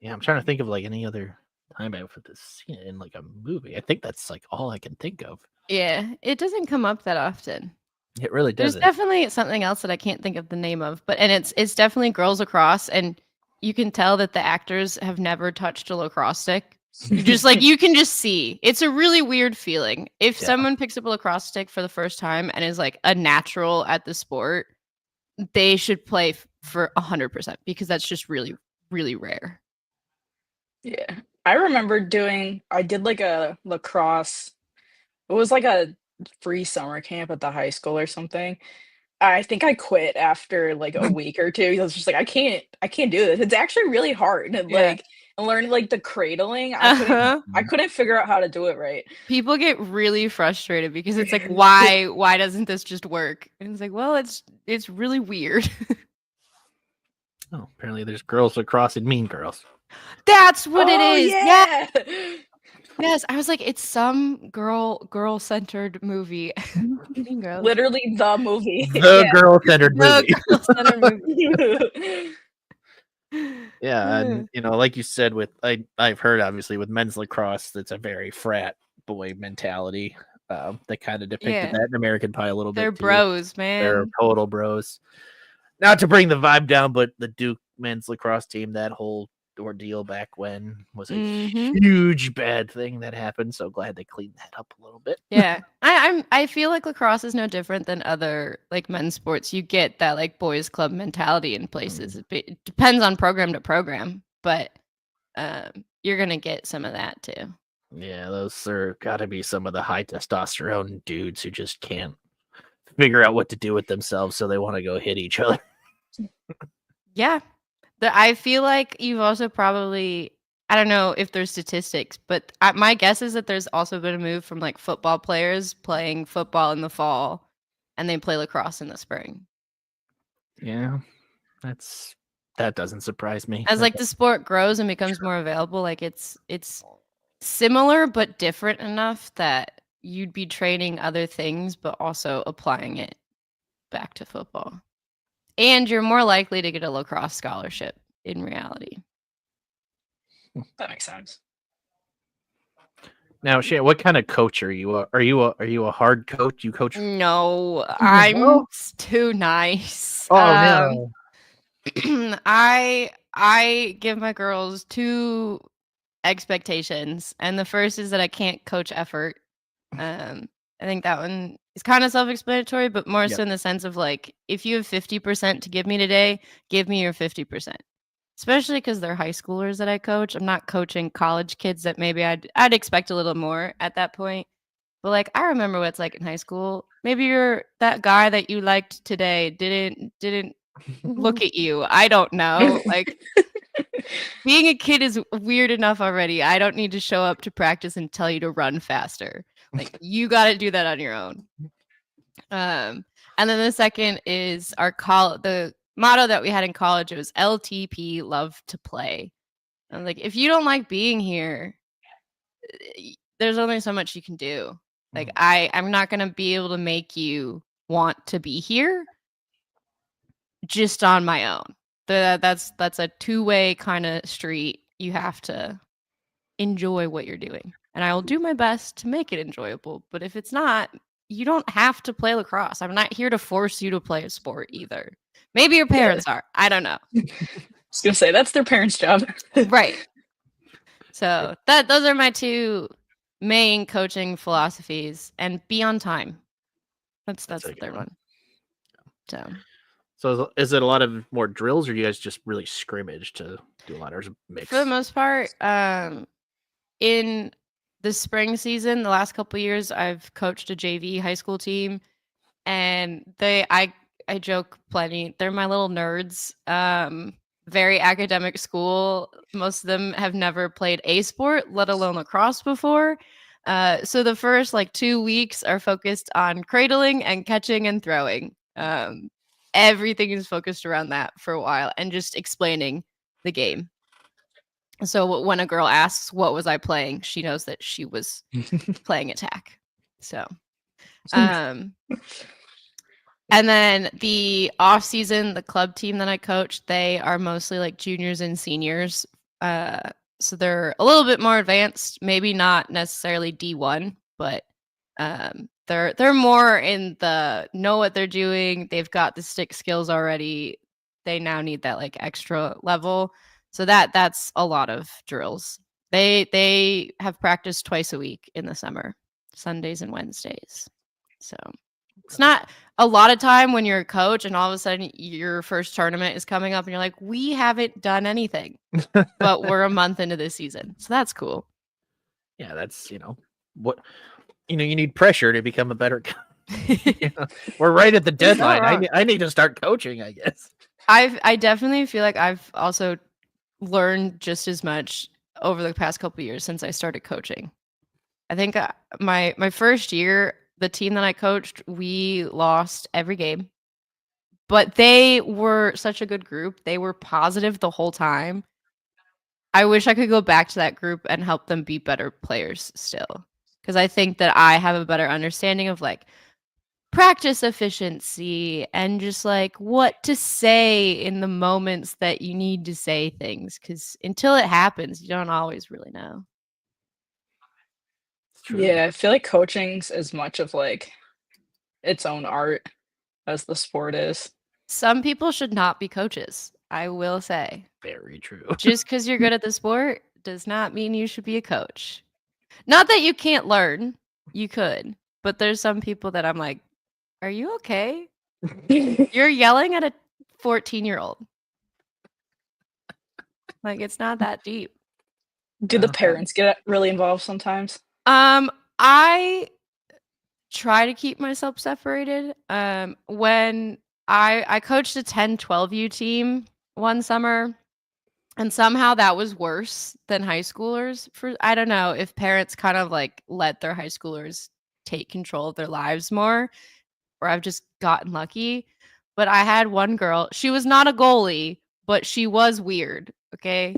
yeah, I'm trying to think of like any other time I've seen it in like a movie. I think that's like all I can think of. Yeah, it doesn't come up that often. It really doesn't. There's definitely something else that I can't think of the name of, but it's definitely girls lacrosse, and you can tell that the actors have never touched a lacrosse stick. You just like you can just see. It's a really weird feeling. If someone picks up a lacrosse stick for the first time and is like a natural at the sport, they should play for 100% because that's just really, really rare. Yeah. I remember I did like a lacrosse. It was like a free summer camp at the high school or something. I think I quit after like a week or two. I was just like, I can't do this. It's actually really hard. And like learn like the cradling. I couldn't figure out how to do it right. People get really frustrated because it's like, why doesn't this just work? And it's like, well, it's really weird. Oh, apparently there's girls lacrosse and Mean Girls. That's what it is. Yeah. Yes, I was like, it's some girl-centered movie. Mean Girls. Literally the movie. The girl-centered movie. Girl-centered movie. Yeah, and like you said, I've heard obviously with men's lacrosse, that's a very frat boy mentality. They kind of depicted that in American Pie a little bit. They're bros, man. They're total bros. not to bring the vibe down, but the Duke men's lacrosse team, that whole ordeal back when was a huge bad thing that happened. So glad they cleaned that up a little bit. Yeah, I feel like lacrosse is no different than other like men's sports. You get that like boys club mentality in places. It depends on program to program, but you're gonna get some of that too. Yeah, those are got to be some of the high testosterone dudes who just can't figure out what to do with themselves, so they want to go hit each other. Yeah, I feel like you've also probably, I don't know if there's statistics, but my guess is that there's also been a move from like football players playing football in the fall and they play lacrosse in the spring. Yeah, that doesn't surprise me. As like the sport grows and becomes more available, like it's similar but different enough that you'd be training other things but also applying it back to football. And you're more likely to get a lacrosse scholarship in reality. That makes sense. Now, Shannon, what kind of coach are you? Are you a hard coach? You coach? No, I'm too nice. Oh no! I give my girls two expectations, and the first is that I can't coach effort. I think that one is kind of self-explanatory, but more so in the sense of like, if you have 50% to give me today, give me your 50%. Especially because they're high schoolers that I coach. I'm not coaching college kids that maybe I'd expect a little more at that point. But like I remember what it's like in high school. Maybe you're that guy that you liked today didn't look at you. I don't know. Like being a kid is weird enough already. I don't need to show up to practice and tell you to run faster. Like you got to do that on your own. And then the second is the motto that we had in college. It was LTP, love to play. And like if you don't like being here, there's only so much you can do. Like I'm not gonna be able to make you want to be here just on my own. That's a two-way kind of street. You have to enjoy what you're doing. And I will do my best to make it enjoyable. But if it's not, you don't have to play lacrosse. I'm not here to force you to play a sport either. Maybe your parents are. I don't know. I was gonna say that's their parents' job. Right. So those are my two main coaching philosophies, and be on time. That's the third one. So is it a lot of more drills, or do you guys just really scrimmage to do a lot of mix? For the most part, in the spring season, the last couple of years, I've coached a JV high school team, and I joke plenty. They're my little nerds. Very academic school. Most of them have never played a sport, let alone lacrosse before. So the first like 2 weeks are focused on cradling and catching and throwing. Everything is focused around that for a while and just explaining the game. So when a girl asks, what was I playing? She knows that she was playing attack. So, and then the off season, the club team that I coach, they are mostly like juniors and seniors. So they're a little bit more advanced, maybe not necessarily D1, but they're more in the know what they're doing. They've got the stick skills already. They now need that like extra level. So that's a lot of drills. They have practice twice a week in the summer, Sundays and Wednesdays. So it's not a lot of time when you're a coach and all of a sudden your first tournament is coming up and you're like, we haven't done anything, but we're a month into this season. So that's cool. Yeah, that's, what, you need pressure to become a better coach. We're right at the deadline. I need to start coaching, I guess. I definitely feel like I've also learned just as much over the past couple of years since I started coaching. I think my first year, the team that I coached, we lost every game, but they were such a good group. They were positive the whole time. I wish I could go back to that group and help them be better players still, because I think that I have a better understanding of like practice efficiency and just like what to say in the moments that you need to say things, because until it happens, you don't always really know. Yeah, I feel like coaching's as much of like its own art as the sport is. Some people should not be coaches. I will say. Very true. Just because you're good at the sport does not mean you should be a coach. Not that you can't learn. You could. But there's some people that I'm like, are you okay? You're yelling at a 14-year-old. Like, it's not that deep. Do the parents get really involved sometimes? I try to keep myself separated. When I coached a 10-12U team one summer, and somehow that was worse than high schoolers. I don't know if parents kind of like let their high schoolers take control of their lives more, or I've just gotten lucky. But I had one girl, she was not a goalie, but she was weird, okay?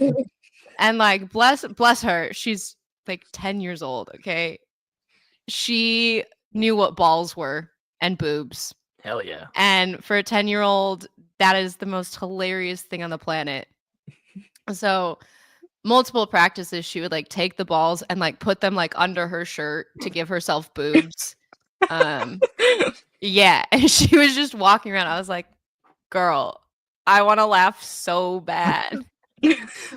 And like bless her, she's like 10 years old, okay? She knew what balls were and boobs. Hell yeah. And for a 10-year-old, that is the most hilarious thing on the planet. So multiple practices, she would like take the balls and like put them like under her shirt to give herself boobs. Yeah, and she was just walking around. I was like, girl, I want to laugh so bad,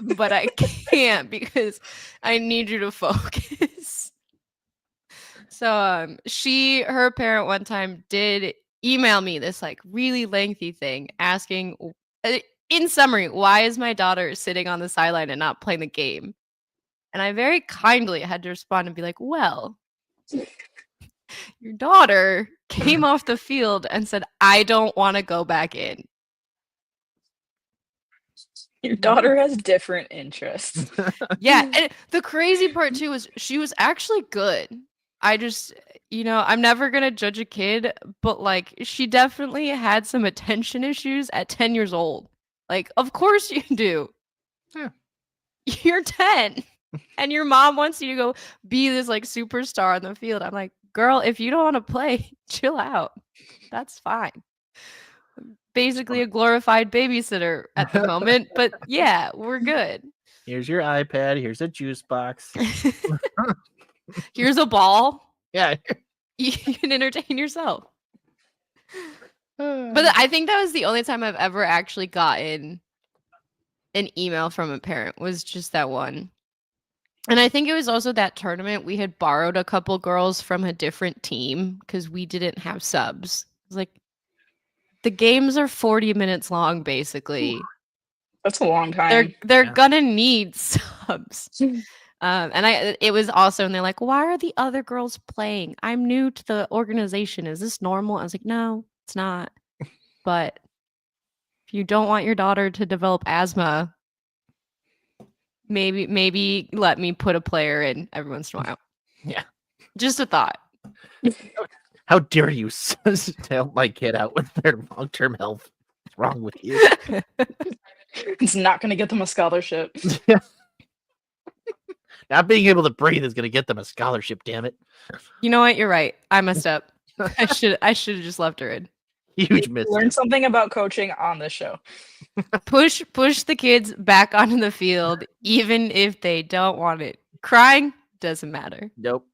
but I can't because I need you to focus. So her parent one time did email me this like really lengthy thing asking, in summary, why is my daughter sitting on the sideline and not playing the game? And I very kindly had to respond and be like, well, your daughter came off the field and said, I don't want to go back in. Your daughter has different interests. Yeah. And the crazy part too is she was actually good. I just, I'm never going to judge a kid, but like she definitely had some attention issues at 10 years old. Like, of course you do. Yeah. You're 10 and your mom wants you to go be this like superstar on the field. I'm like, girl, if you don't want to play, chill out. That's fine. Basically a glorified babysitter at the moment, but yeah, we're good. Here's your iPad. Here's a juice box. Here's a ball. Yeah. You can entertain yourself. But I think that was the only time I've ever actually gotten an email from a parent, was just that one. And I think it was also that tournament we had borrowed a couple girls from a different team because we didn't have subs. It was like, the games are 40 minutes long, basically. That's a long time. They're gonna need subs. And it was also, and they're like, why are the other girls playing? I'm new to the organization. Is this normal? I was like, no, it's not. But if you don't want your daughter to develop asthma, maybe let me put a player in every once in a while. Yeah. Just a thought. How dare you help my kid out with their long-term health? What's wrong with you? It's not going to get them a scholarship. Not being able to breathe is going to get them a scholarship, damn it. You know what? You're right. I messed up. I should have just left her in. Huge mistake. Learn something about coaching on this show. Push the kids back onto the field, even if they don't want it. Crying doesn't matter. Nope.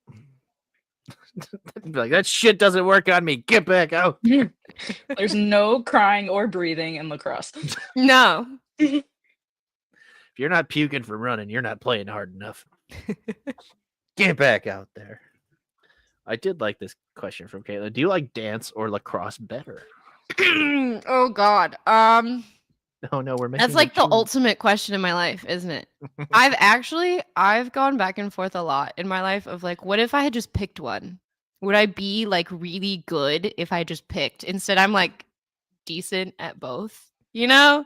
Like, that shit doesn't work on me. Get back out. There's no crying or breathing in lacrosse. No. If you're not puking from running, you're not playing hard enough. Get back out there. I did like this question from Caitlin. Do you like dance or lacrosse better? Oh God. Oh no, we're making that's like the ultimate question in my life, isn't it? I've gone back and forth a lot in my life of like, what if I had just picked one? Would I be like really good if I just picked? Instead, I'm like decent at both. We're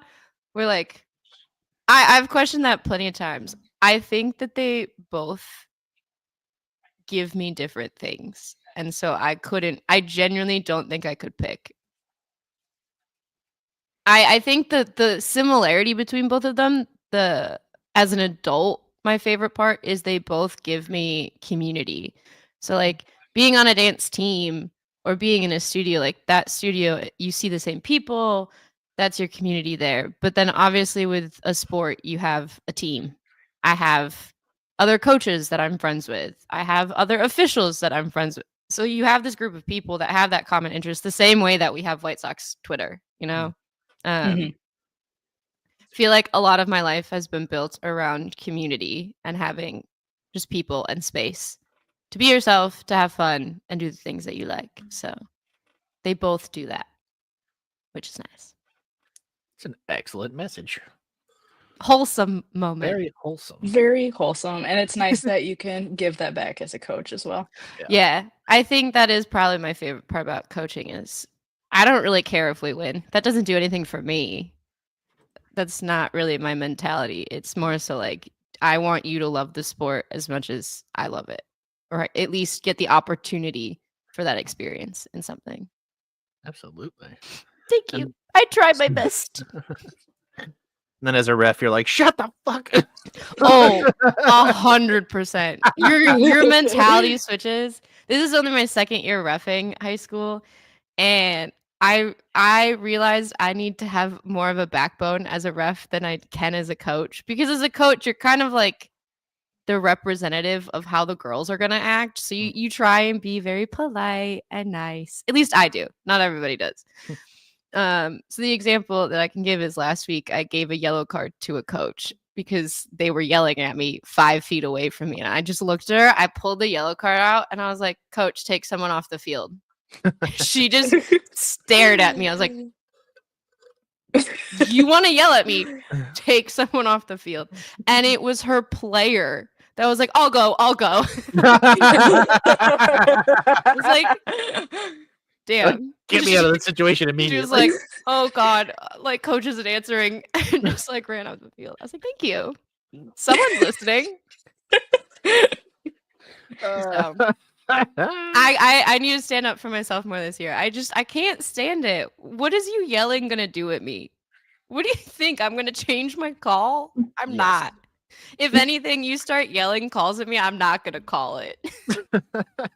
like, I've questioned that plenty of times. I think that they both give me different things. And so I genuinely don't think I could pick. I think that the similarity between both of them, as an adult, my favorite part is they both give me community. So like being on a dance team or being in a studio, like that studio, you see the same people, that's your community there. But then obviously with a sport, you have a team. I have other coaches that I'm friends with. I have other officials that I'm friends with. So you have this group of people that have that common interest the same way that we have White Sox Twitter, Mhm. Feel like a lot of my life has been built around community and having just people and space to be yourself, to have fun, and do the things that you like. So they both do that, which is nice. It's an excellent message. Wholesome moment. Very wholesome. Very wholesome, and it's nice that you can give that back as a coach as well. Yeah, I think that is probably my favorite part about coaching is I don't really care if we win. That doesn't do anything for me. That's not really my mentality. It's more so like I want you to love the sport as much as I love it, or at least get the opportunity for that experience in something. Absolutely. Thank you. And- I tried my best. And then as a ref, you're like, shut the fuck up. Oh, 100%. Your mentality switches. This is only my second year reffing high school, and I realized I need to have more of a backbone as a ref than I can as a coach, because as a coach, you're kind of like the representative of how the girls are gonna act. So you try and be very polite and nice. At least I do. Not everybody does. So the example that I can give is last week I gave a yellow card to a coach because they were yelling at me 5 feet away from me. And I just looked at her, I pulled the yellow card out, and I was like, Coach, take someone off the field. She just stared at me. I was like, you want to yell at me? Take someone off the field. And it was her player that was like, I'll go. I was like, damn. Get me out of the situation She immediately. was like, oh God, like coach isn't answering, and just like ran out the field. I was like, thank you. Someone's listening. So, I need to stand up for myself more this year. I can't stand it. What is you yelling gonna do at me? What do you think? I'm gonna change my call? I'm Yes. not. If anything, you start yelling calls at me, I'm not gonna call it.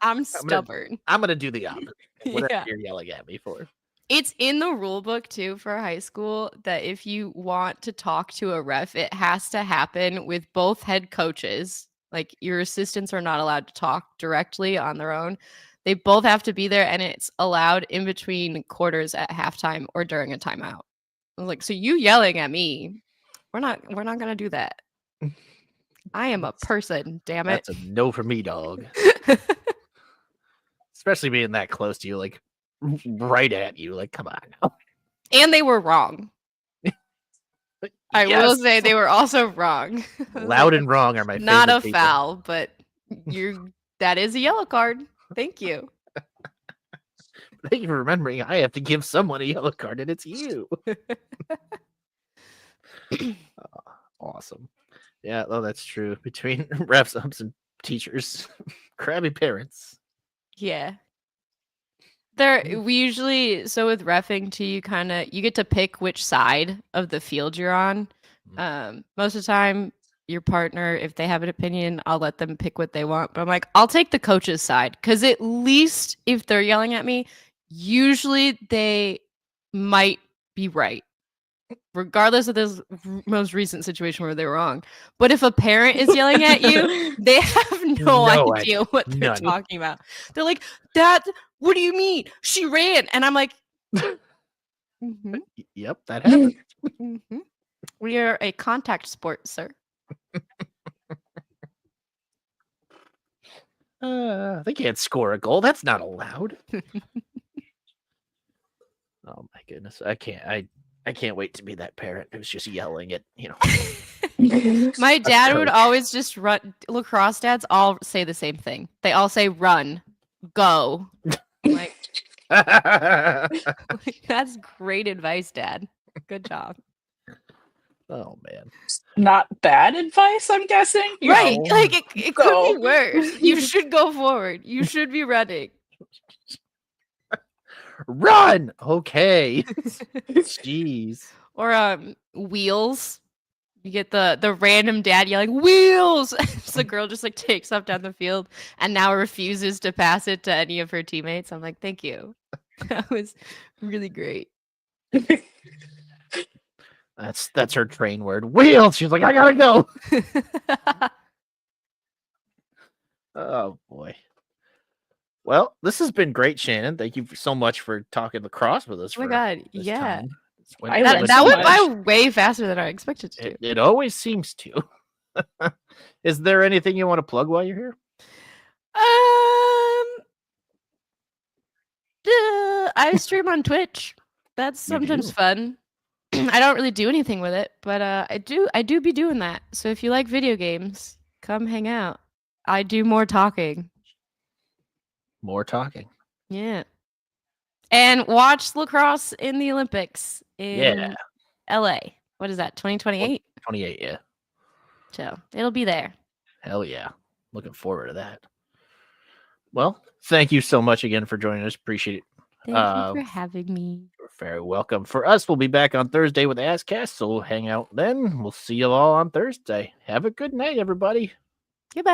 I'm stubborn. I'm gonna do the opposite. Whatever Yeah. you're yelling at me for. It's in the rule book too for high school that if you want to talk to a ref, it has to happen with both head coaches. Like your assistants are not allowed to talk directly on their own. They both have to be there, and it's allowed in between quarters at halftime or during a timeout. I was like, so you yelling at me, we're not gonna do that. I am a person, damn it. That's a no for me, dog. Especially being that close to you, like right at you. Like, come on. And they were wrong. I will Yes. say they were also wrong. Loud and wrong are my not favorite a people. foul, but that is a yellow card. Thank you. Thank you for remembering. I have to give someone a yellow card, and it's you. Awesome. Yeah, well, that's true. Between refs, ups, and teachers, crabby parents. Yeah. We usually, so with reffing too, you get to pick which side of the field you're on. Most of the time, your partner, if they have an opinion, I'll let them pick what they want. But I'm like, I'll take the coach's side, because at least if they're yelling at me, usually they might be right, regardless of this most recent situation where they were wrong. But if a parent is yelling at you, they have no idea what they're None. talking about. They're like, what do you mean? She ran. And I'm like, mhm, Yep, that happened. mhm. We are a contact sport, sir. They can't score a goal. That's not allowed. Oh my goodness. I can't wait to be that parent who's just yelling at, My dad would coach. always just run. Lacrosse dads all say the same thing. They all say run, go. I'm like, that's great advice, Dad. Good job. Oh man. Not bad advice, I'm guessing. You Right. know, Like it could go. be worse. You should go forward. You should be running. Run. Okay. Jeez. Or wheels. You get the random dad yelling wheels. So the girl just like takes off down the field and now refuses to pass it to any of her teammates. I'm like, thank you. That was really great. That's her train word. Wheels. She's like, I gotta go. Oh boy. Well, this has been great, Shannon. Thank you so much for talking lacrosse with us. Oh my for God. this Yeah. time. When- I That, run that so went by much. way faster than I expected to. it always seems to. Is there anything you want to plug while you're here? I stream on Twitch. That's You sometimes do? fun. I don't really do anything with it, but I do be doing that. So if you like video games, come hang out. I do more talking. More talking. Yeah. And watch lacrosse in the Olympics in Yeah. LA. What is that? 2028? 28, yeah. So it'll be there. Hell yeah. Looking forward to that. Well, thank you so much again for joining us. Appreciate it. Thank you for having me. You're very welcome. For us, we'll be back on Thursday with Askcast, so we'll hang out then. We'll see you all on Thursday. Have a good night, everybody. Goodbye.